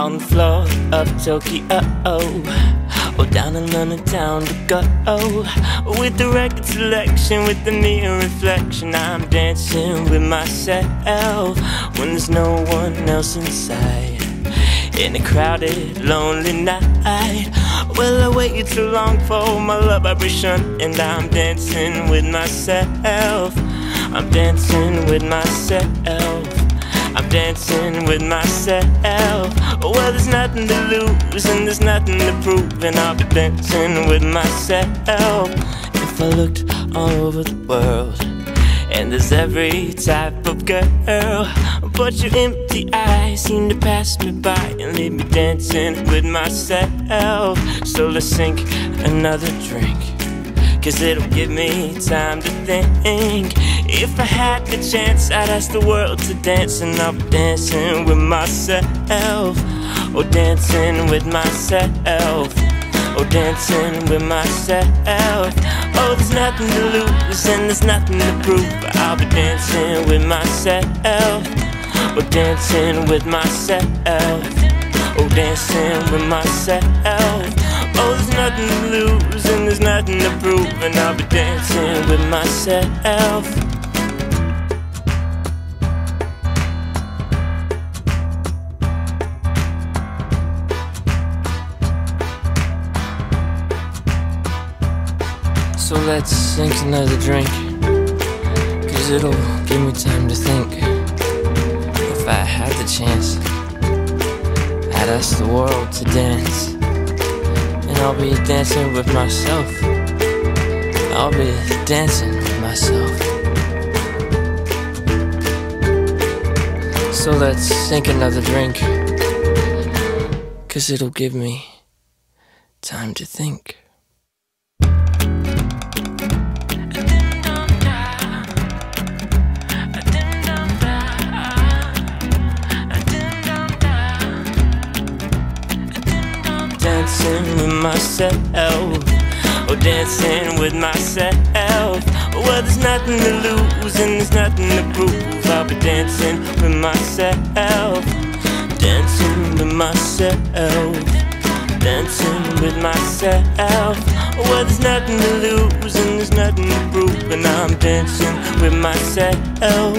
on the floor of Tokyo, or down in London town to go. With the record selection, with the neon reflection, I'm dancing with myself when there's no one else inside. In a crowded, lonely night, well, I waited too long for my love vibration, and I'm dancing with myself. I'm dancing with myself. I'm dancing with myself. Well, there's nothing to lose and there's nothing to prove, and I'll be dancing with myself. If I looked all over the world, and there's every type of girl, but your empty eyes seem to pass me by and leave me dancing with myself. So let's sink another drink, 'cause it'll give me time to think. If I had the chance, I'd ask the world to dance, and I'll be dancing with myself. Oh, dancing with myself. Oh, dancing with myself. Oh, there's nothing to lose and there's nothing to prove, but I'll be dancing with myself. Oh, dancing with myself. Oh, dancing with myself. Oh, there's nothing to lose and there's nothing to prove, and I'll be dancing with myself. So let's sink another drink, 'cause it'll give me time to think. If I had the chance, I'd ask the world to dance, and I'll be dancing with myself. I'll be dancing with myself. So let's sink another drink, 'cause it'll give me time to think. Dancing with myself. Oh, dancing with myself. Well, there's nothing to lose and there's nothing to prove. I'll be dancing with myself. Dancing with myself. Dancing with myself. Well, there's nothing to lose and there's nothing to prove, and I'm dancing with myself.